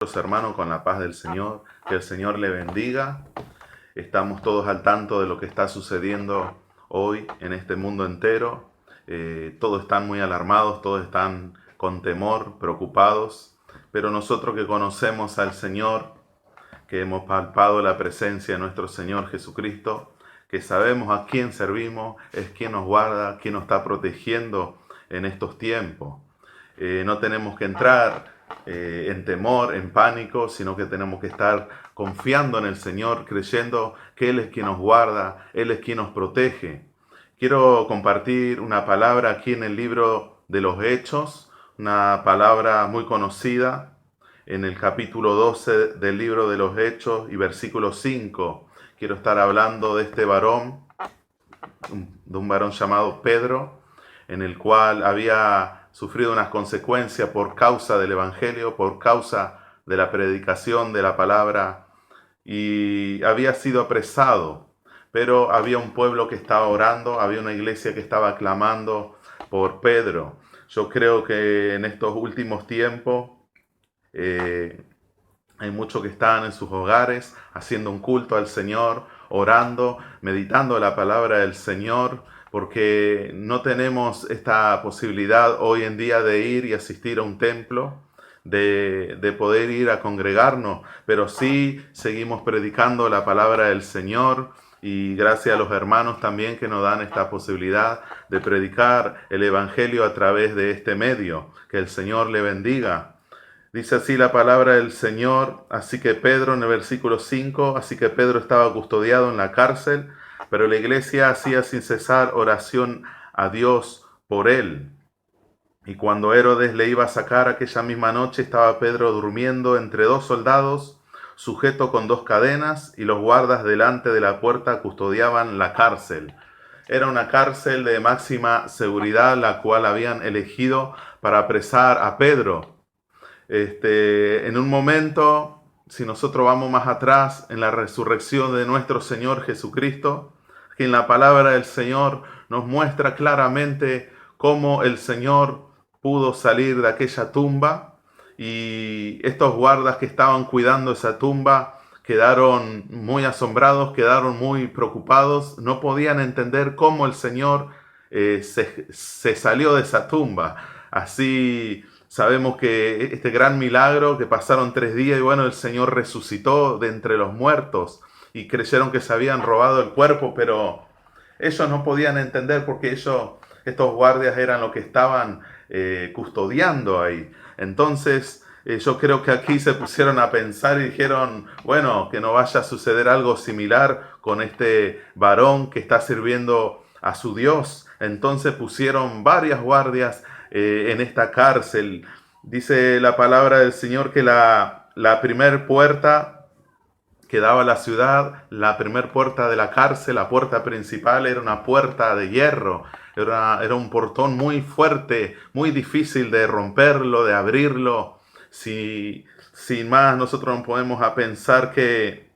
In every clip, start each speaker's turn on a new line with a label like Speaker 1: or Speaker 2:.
Speaker 1: Hermano, con la paz del Señor, que el Señor le bendiga. Estamos todos al tanto de lo que está sucediendo hoy en este mundo entero. Todos están muy alarmados, todos están con temor, preocupados, pero nosotros que conocemos al Señor, que hemos palpado la presencia de nuestro Señor Jesucristo, que sabemos a quién servimos, es quien nos guarda, quien nos está protegiendo en estos tiempos. No tenemos que entrar en temor, en pánico, sino que tenemos que estar confiando en el Señor, creyendo que Él es quien nos guarda, Él es quien nos protege. Quiero compartir una palabra aquí en el libro de los Hechos, una palabra muy conocida en el capítulo 12 del libro de los Hechos y versículo 5. Quiero estar hablando de este varón, de un varón llamado Pedro, en el cual había sufrido unas consecuencias por causa del Evangelio, por causa de la predicación de la palabra, y había sido apresado, pero había un pueblo que estaba orando, había una iglesia que estaba clamando por Pedro. Yo creo que en estos últimos tiempos hay muchos que están en sus hogares haciendo un culto al Señor, orando, meditando la palabra del Señor, porque no tenemos esta posibilidad hoy en día de ir y asistir a un templo, de poder ir a congregarnos, pero sí seguimos predicando la palabra del Señor, y gracias a los hermanos también que nos dan esta posibilidad de predicar el Evangelio a través de este medio. Que el Señor le bendiga. Dice así la palabra del Señor, así que Pedro, en el versículo 5, así que Pedro estaba custodiado en la cárcel, pero la iglesia hacía sin cesar oración a Dios por él. Y cuando Herodes le iba a sacar aquella misma noche, estaba Pedro durmiendo entre dos soldados, sujeto con dos cadenas, y los guardas delante de la puerta custodiaban la cárcel. Era una cárcel de máxima seguridad, la cual habían elegido para apresar a Pedro. En un momento, si nosotros vamos más atrás, en la resurrección de nuestro Señor Jesucristo, que en la palabra del Señor nos muestra claramente cómo el Señor pudo salir de aquella tumba, y estos guardas que estaban cuidando esa tumba quedaron muy asombrados, quedaron muy preocupados, no podían entender cómo el Señor se salió de esa tumba. Así sabemos que este gran milagro, que pasaron 3 días y bueno, el Señor resucitó de entre los muertos, y creyeron que se habían robado el cuerpo, pero ellos no podían entender porque estos guardias eran los que estaban custodiando ahí. Entonces yo creo que aquí se pusieron a pensar y dijeron, bueno, que no vaya a suceder algo similar con este varón que está sirviendo a su Dios. Entonces pusieron varias guardias en esta cárcel. Dice la palabra del Señor que la primer puerta que daba a la ciudad, la primer puerta de la cárcel, la puerta principal, era una puerta de hierro. Era un portón muy fuerte, muy difícil de romperlo, de abrirlo. Sin más, nosotros no podemos a pensar que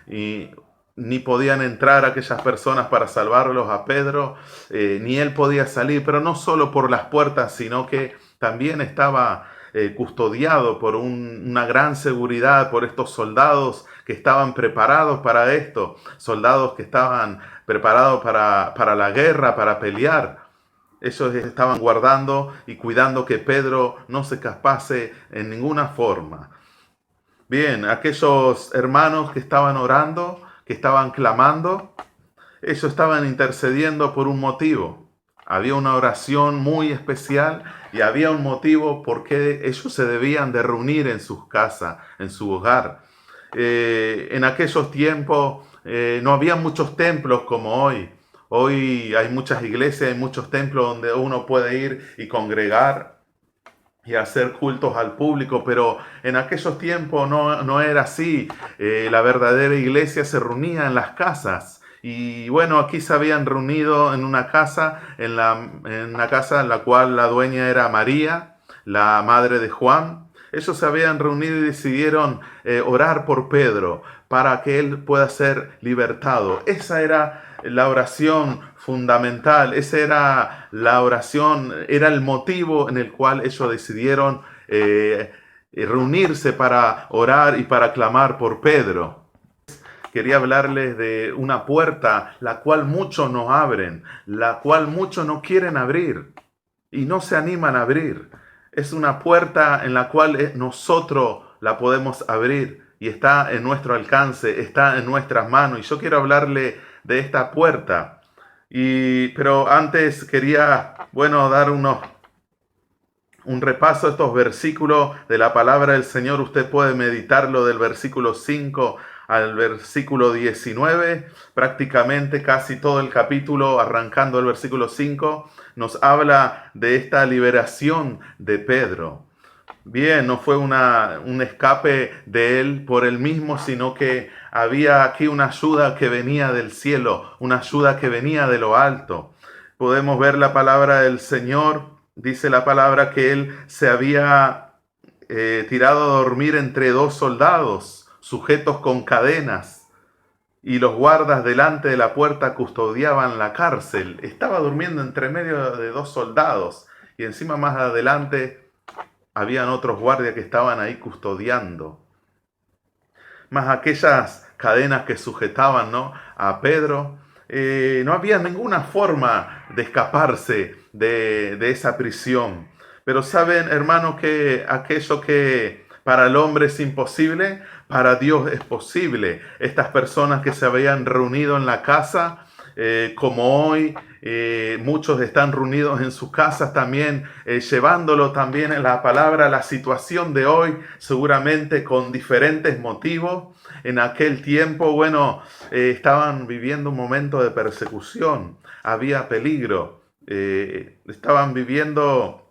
Speaker 1: y, ni podían entrar aquellas personas para salvarlos a Pedro, ni él podía salir, pero no solo por las puertas, sino que también estaba custodiado por una gran seguridad, por estos soldados que estaban preparados para esto, soldados que estaban preparados para la guerra, para pelear. Ellos estaban guardando y cuidando que Pedro no se escapase en ninguna forma. Bien, aquellos hermanos que estaban orando, que estaban clamando, ellos estaban intercediendo por un motivo. Había una oración muy especial y había un motivo por qué ellos se debían de reunir en sus casas, en su hogar. En aquellos tiempos no había muchos templos como hoy. Hoy hay muchas iglesias, hay muchos templos donde uno puede ir y congregar y hacer cultos al público, pero en aquellos tiempos no era así. La verdadera iglesia se reunía en las casas. Y bueno, aquí se habían reunido en una casa, en una casa en la cual la dueña era María, la madre de Juan. Ellos se habían reunido y decidieron orar por Pedro para que él pueda ser libertado. Esa era la oración fundamental, esa era la oración, era el motivo en el cual ellos decidieron reunirse para orar y para clamar por Pedro. Quería hablarles de una puerta la cual muchos no abren, la cual muchos no quieren abrir y no se animan a abrir. Es una puerta en la cual nosotros la podemos abrir y está en nuestro alcance, está en nuestras manos. Y yo quiero hablarle de esta puerta. Pero antes quería, dar un repaso a estos versículos de la palabra del Señor. Usted puede meditarlo del versículo 5 al versículo 19, prácticamente casi todo el capítulo, arrancando el versículo 5, nos habla de esta liberación de Pedro. Bien, no fue un escape de él por él mismo, sino que había aquí una ayuda que venía del cielo, una ayuda que venía de lo alto. Podemos ver la palabra del Señor, dice la palabra que él se había tirado a dormir entre dos soldados, sujetos con cadenas, y los guardas delante de la puerta custodiaban la cárcel. Estaba durmiendo entre medio de dos soldados, y encima más adelante habían otros guardias que estaban ahí custodiando. Más aquellas cadenas que sujetaban, ¿no?, a Pedro, no había ninguna forma de escaparse de esa prisión. Pero saben, hermanos, que aquello que para el hombre es imposible, para Dios es posible. Estas personas que se habían reunido en la casa, como hoy, muchos están reunidos en sus casas también, llevándolo también en la palabra, la situación de hoy, seguramente con diferentes motivos. En aquel tiempo, estaban viviendo un momento de persecución, había peligro, estaban viviendo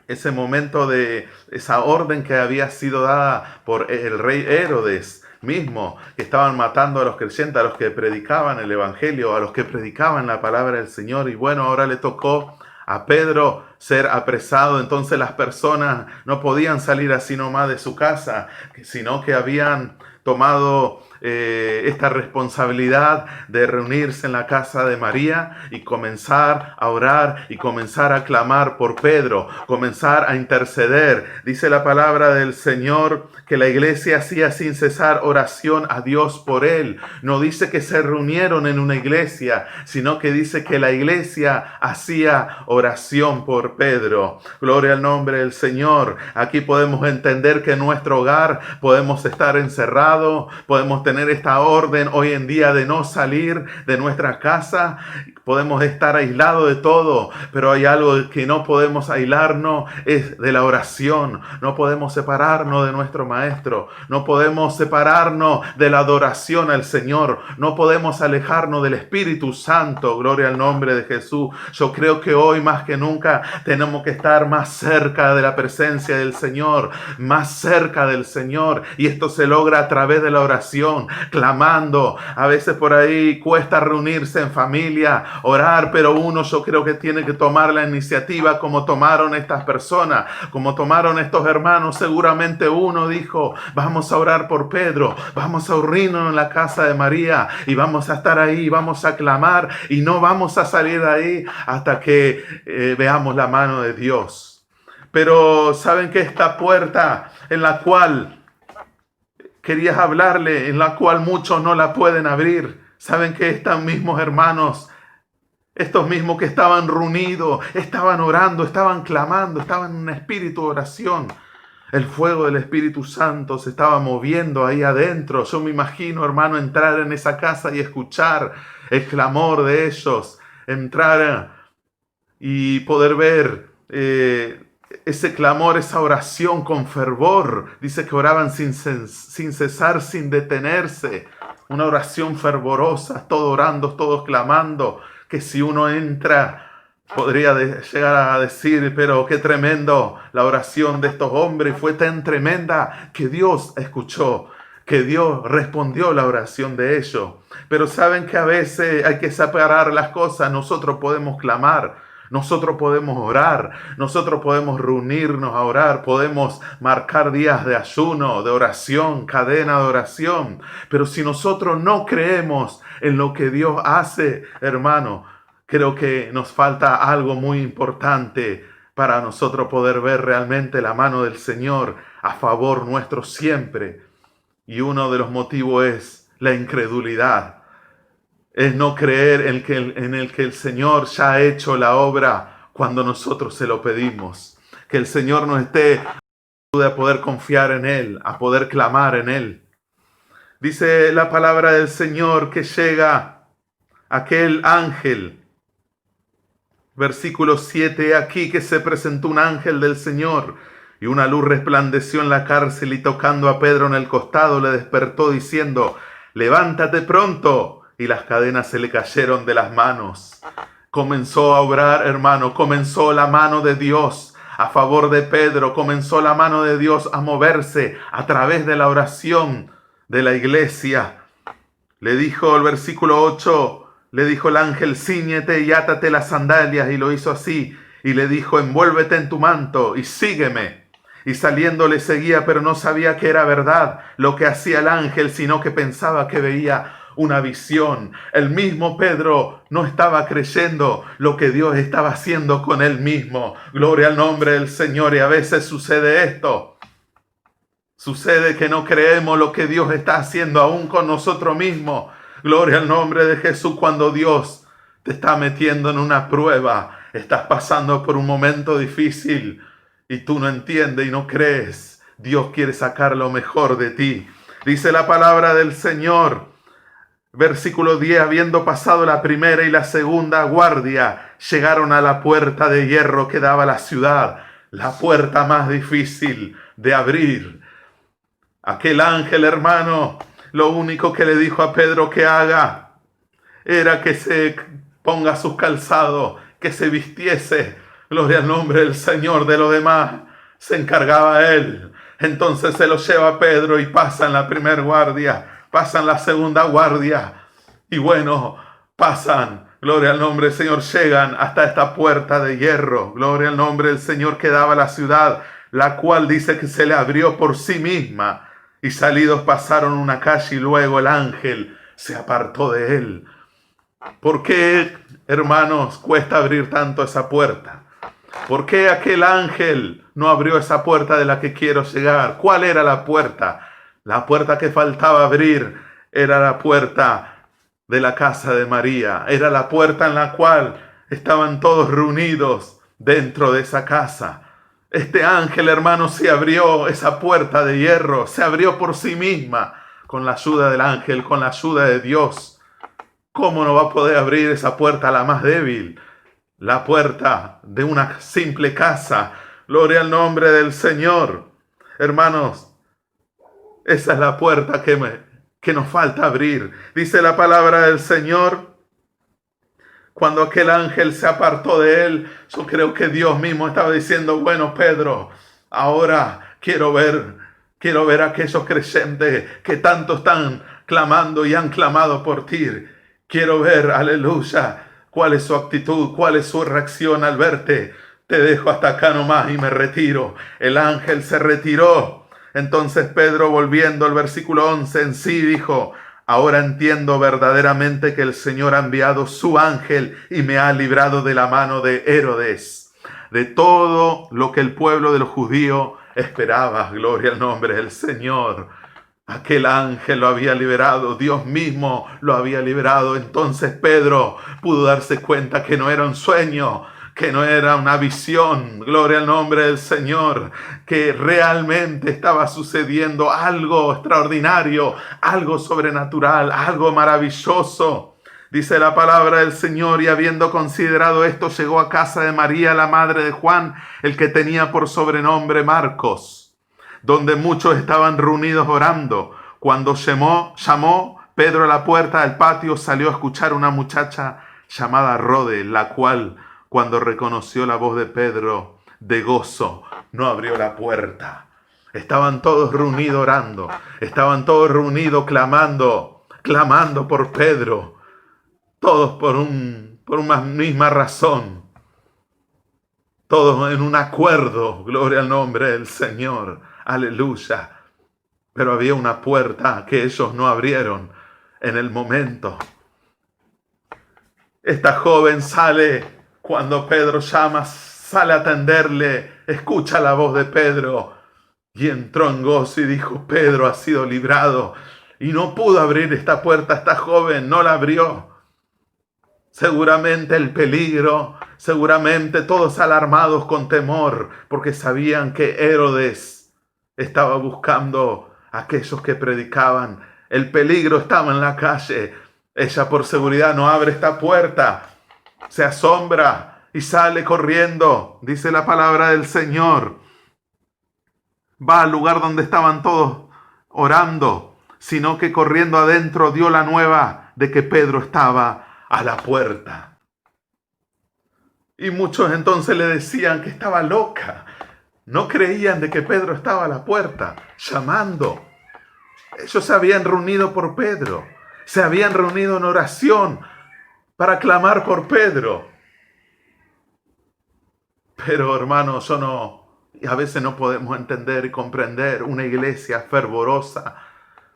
Speaker 1: ese momento de esa orden que había sido dada por el rey Herodes mismo, que estaban matando a los creyentes, a los que predicaban el evangelio, a los que predicaban la palabra del Señor. Y ahora le tocó a Pedro ser apresado. Entonces las personas no podían salir así nomás de su casa, sino que habían tomado esta responsabilidad de reunirse en la casa de María y comenzar a orar y comenzar a clamar por Pedro, comenzar a interceder. Dice la palabra del Señor que la iglesia hacía sin cesar oración a Dios por él. No dice que se reunieron en una iglesia, sino que dice que la iglesia hacía oración por Pedro. Gloria al nombre del Señor. Aquí podemos entender que en nuestro hogar podemos estar encerrados, podemos tener esta orden hoy en día de no salir de nuestra casa, podemos estar aislados de todo, pero hay algo que no podemos aislarnos, es de la oración. No podemos separarnos de nuestro Maestro, no podemos separarnos de la adoración al Señor, no podemos alejarnos del Espíritu Santo. Gloria al nombre de Jesús. Yo creo que hoy más que nunca tenemos que estar más cerca de la presencia del Señor, más cerca del Señor, y esto se logra a través de la oración, clamando. A veces por ahí cuesta reunirse en familia, orar, pero yo creo que tiene que tomar la iniciativa como tomaron estas personas, como tomaron estos hermanos. Seguramente uno dijo: vamos a orar por Pedro, vamos a reunirnos en la casa de María y vamos a estar ahí, vamos a clamar y no vamos a salir de ahí hasta que veamos la mano de Dios. Pero saben que esta puerta en la cual querías hablarle, en la cual muchos no la pueden abrir, saben que estos mismos hermanos, estos mismos que estaban reunidos, estaban orando, estaban clamando, estaban en un espíritu de oración. El fuego del Espíritu Santo se estaba moviendo ahí adentro. Yo me imagino, hermano, entrar en esa casa y escuchar el clamor de ellos, entrar y poder ver ese clamor, esa oración con fervor. Dice que oraban sin cesar, sin detenerse. Una oración fervorosa, todos orando, todos clamando, que si uno entra podría llegar a decir: pero qué tremendo la oración de estos hombres, fue tan tremenda que Dios escuchó, que Dios respondió la oración de ellos. Pero saben que a veces hay que separar las cosas. Nosotros podemos clamar, nosotros podemos orar, nosotros podemos reunirnos a orar, podemos marcar días de ayuno, de oración, cadena de oración. Pero si nosotros no creemos en lo que Dios hace, hermano, creo que nos falta algo muy importante para nosotros poder ver realmente la mano del Señor a favor nuestro siempre. Y uno de los motivos es la incredulidad. Es no creer en el que el Señor ya ha hecho la obra cuando nosotros se lo pedimos. Que el Señor nos ayude a poder confiar en Él, a poder clamar en Él. Dice la palabra del Señor que llega aquel ángel. Versículo 7, aquí que se presentó un ángel del Señor y una luz resplandeció en la cárcel y tocando a Pedro en el costado le despertó diciendo, levántate pronto. Y las cadenas se le cayeron de las manos. Comenzó a obrar, hermano, comenzó la mano de Dios a favor de Pedro, comenzó la mano de Dios a moverse a través de la oración de la iglesia. Le dijo el versículo 8, le dijo el ángel, cíñete y átate las sandalias, y lo hizo así. Y le dijo, envuélvete en tu manto y sígueme. Y saliendo le seguía, pero no sabía que era verdad lo que hacía el ángel, sino que pensaba que veía una visión. El mismo Pedro no estaba creyendo lo que Dios estaba haciendo con él mismo. Gloria al nombre del Señor. Y a veces sucede esto. Sucede que no creemos lo que Dios está haciendo aún con nosotros mismos. Gloria al nombre de Jesús. Cuando Dios te está metiendo en una prueba, estás pasando por un momento difícil y tú no entiendes y no crees. Dios quiere sacar lo mejor de ti. Dice la palabra del Señor. Versículo 10, habiendo pasado la primera y la segunda guardia, llegaron a la puerta de hierro que daba a la ciudad, la puerta más difícil de abrir. Aquel ángel, hermano, lo único que le dijo a Pedro que haga era que se ponga sus calzados, que se vistiese. Gloria al nombre del Señor. De lo demás se encargaba él. Entonces se lo lleva a Pedro y pasan la primera guardia. Pasan la segunda guardia y bueno, pasan, gloria al nombre del Señor, llegan hasta esta puerta de hierro, gloria al nombre del Señor que daba a la ciudad, la cual dice que se le abrió por sí misma y salidos pasaron una calle y luego el ángel se apartó de él. ¿Por qué, hermanos, cuesta abrir tanto esa puerta? ¿Por qué aquel ángel no abrió esa puerta de la que quiero llegar? ¿Cuál era la puerta? La puerta que faltaba abrir era la puerta de la casa de María. Era la puerta en la cual estaban todos reunidos dentro de esa casa. Este ángel, hermano, se abrió esa puerta de hierro. Se abrió por sí misma con la ayuda del ángel, con la ayuda de Dios. ¿Cómo no va a poder abrir esa puerta la más débil? La puerta de una simple casa. Gloria al nombre del Señor. Hermanos, esa es la puerta que nos falta abrir. Dice la palabra del Señor, cuando aquel ángel se apartó de él, yo creo que Dios mismo estaba diciendo, bueno, Pedro, ahora quiero ver a aquellos creyentes que tanto están clamando y han clamado por ti. Quiero ver, aleluya, cuál es su actitud, cuál es su reacción al verte. Te dejo hasta acá nomás y me retiro. El ángel se retiró. Entonces Pedro, volviendo al versículo 11 en sí, dijo, ahora entiendo verdaderamente que el Señor ha enviado su ángel y me ha librado de la mano de Herodes, de todo lo que el pueblo de los judíos esperaba. Gloria al nombre del Señor. Aquel ángel lo había liberado, Dios mismo lo había liberado. Entonces Pedro pudo darse cuenta que no era un sueño, que no era una visión, gloria al nombre del Señor, que realmente estaba sucediendo algo extraordinario, algo sobrenatural, algo maravilloso. Dice la palabra del Señor, y habiendo considerado esto, llegó a casa de María, la madre de Juan, el que tenía por sobrenombre Marcos, donde muchos estaban reunidos orando. Cuando llamó Pedro a la puerta del patio, salió a escuchar una muchacha llamada Rode, la cual, cuando reconoció la voz de Pedro, de gozo, no abrió la puerta. Estaban todos reunidos orando. Estaban todos reunidos clamando por Pedro. Todos por una misma razón. Todos en un acuerdo. Gloria al nombre del Señor. Aleluya. Pero había una puerta que ellos no abrieron en el momento. Esta joven sale cuando Pedro llama, sale a atenderle, escucha la voz de Pedro y entró en gozo y dijo: Pedro ha sido librado. Y no pudo abrir esta puerta, esta joven no la abrió. Seguramente el peligro, seguramente todos alarmados con temor, porque sabían que Herodes estaba buscando a aquellos que predicaban. El peligro estaba en la calle. Ella por seguridad no abre esta puerta, se asombra y sale corriendo. Dice la palabra del Señor. Va al lugar donde estaban todos orando, sino que corriendo adentro dio la nueva de que Pedro estaba a la puerta. Y muchos entonces le decían que estaba loca. No creían de que Pedro estaba a la puerta, llamando. Ellos se habían reunido por Pedro. Se habían reunido en oración para clamar por Pedro. Pero hermanos, a veces no podemos entender y comprender una iglesia fervorosa,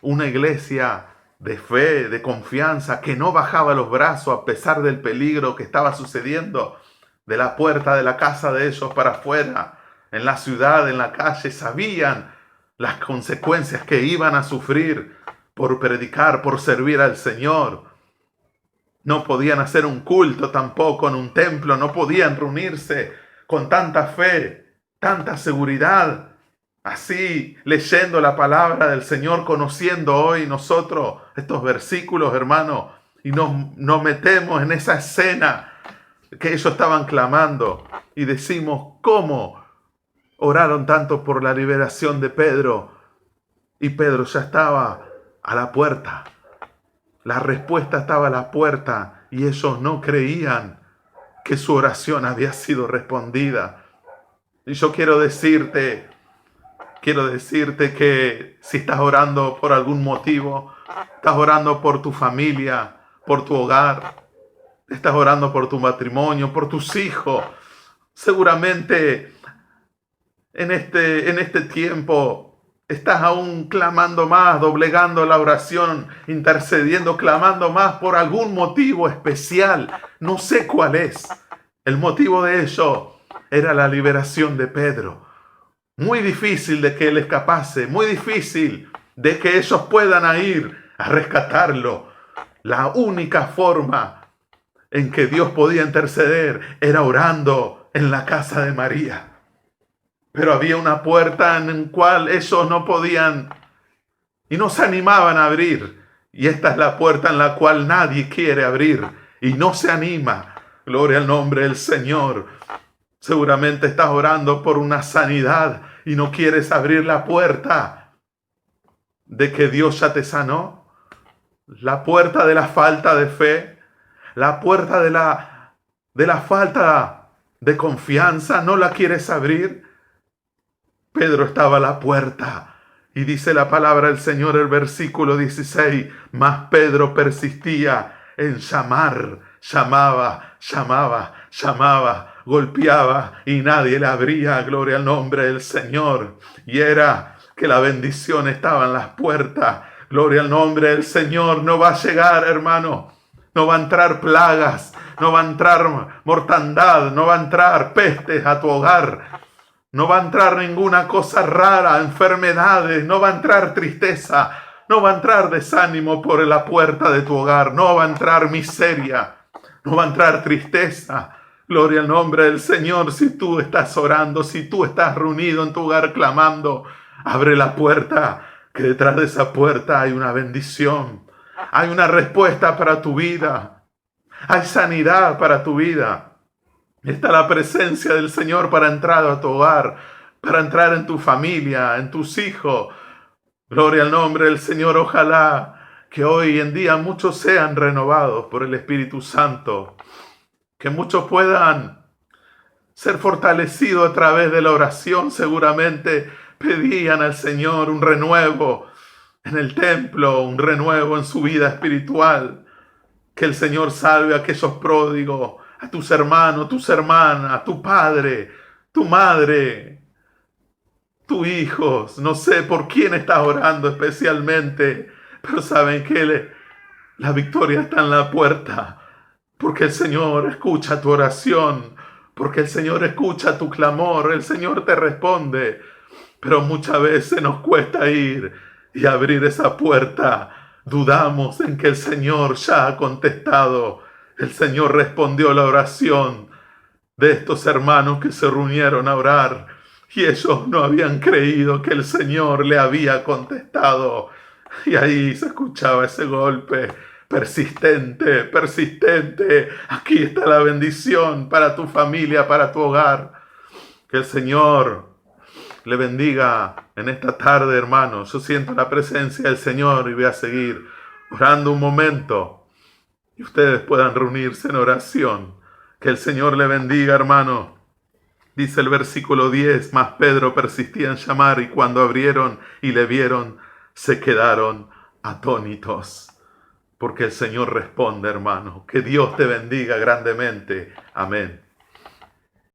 Speaker 1: una iglesia de fe, de confianza, que no bajaba los brazos a pesar del peligro que estaba sucediendo. De la puerta de la casa de ellos para afuera, en la ciudad, en la calle, sabían las consecuencias que iban a sufrir por predicar, por servir al Señor. No podían hacer un culto tampoco en un templo, no podían reunirse con tanta fe, tanta seguridad, así leyendo la palabra del Señor, conociendo hoy nosotros estos versículos, hermanos, y nos metemos en esa escena que ellos estaban clamando y decimos: ¿cómo oraron tanto por la liberación de Pedro? Y Pedro ya estaba a la puerta. La respuesta estaba a la puerta y ellos no creían que su oración había sido respondida. Y yo quiero decirte que si estás orando por algún motivo, estás orando por tu familia, por tu hogar, estás orando por tu matrimonio, por tus hijos, seguramente en este tiempo estás aún clamando más, doblegando la oración, intercediendo, clamando más por algún motivo especial. No sé cuál es. El motivo de ello era la liberación de Pedro. Muy difícil de que él escapase, muy difícil de que ellos puedan ir a rescatarlo. La única forma en que Dios podía interceder era orando en la casa de María. Pero había una puerta en la cual ellos no podían y no se animaban a abrir. Y esta es la puerta en la cual nadie quiere abrir y no se anima. Gloria al nombre del Señor. Seguramente estás orando por una sanidad y no quieres abrir la puerta de que Dios ya te sanó. La puerta de la falta de fe. La puerta de la falta de confianza. ¿No la quieres abrir? Pedro estaba a la puerta y dice la palabra del Señor, el versículo 16, mas Pedro persistía en llamar, llamaba, golpeaba y nadie le abría. Gloria al nombre del Señor. Y era que la bendición estaba en las puertas. Gloria al nombre del Señor. No va a llegar, hermano. No va a entrar plagas, no va a entrar mortandad, no va a entrar pestes a tu hogar. No va a entrar ninguna cosa rara, enfermedades, no va a entrar tristeza, no va a entrar desánimo por la puerta de tu hogar, no va a entrar miseria, no va a entrar tristeza. Gloria al nombre del Señor. Si tú estás orando, si tú estás reunido en tu hogar clamando, abre la puerta, que detrás de esa puerta hay una bendición, hay una respuesta para tu vida, hay sanidad para tu vida. Está la presencia del Señor para entrar a tu hogar, para entrar en tu familia, en tus hijos. Gloria al nombre del Señor. Ojalá que hoy en día muchos sean renovados por el Espíritu Santo. Que muchos puedan ser fortalecidos a través de la oración. Seguramente pedían al Señor un renuevo en el templo, un renuevo en su vida espiritual. Que el Señor salve a aquellos pródigos, a tus hermanos, tus hermanas, a tu padre, tu madre, tus hijos. No sé por quién estás orando especialmente, pero saben que la victoria está en la puerta, porque el Señor escucha tu oración, porque el Señor escucha tu clamor, el Señor te responde, pero muchas veces nos cuesta ir y abrir esa puerta. Dudamos en que el Señor ya ha contestado. El Señor respondió la oración de estos hermanos que se reunieron a orar y ellos no habían creído que el Señor le había contestado. Y ahí se escuchaba ese golpe persistente, persistente. Aquí está la bendición para tu familia, para tu hogar. Que el Señor le bendiga en esta tarde, hermanos. Yo siento la presencia del Señor y voy a seguir orando un momento y ustedes puedan reunirse en oración. Que el Señor le bendiga, hermano. Dice el versículo 10, mas Pedro persistía en llamar y cuando abrieron y le vieron, se quedaron atónitos. Porque el Señor responde, hermano. Que Dios te bendiga grandemente. Amén.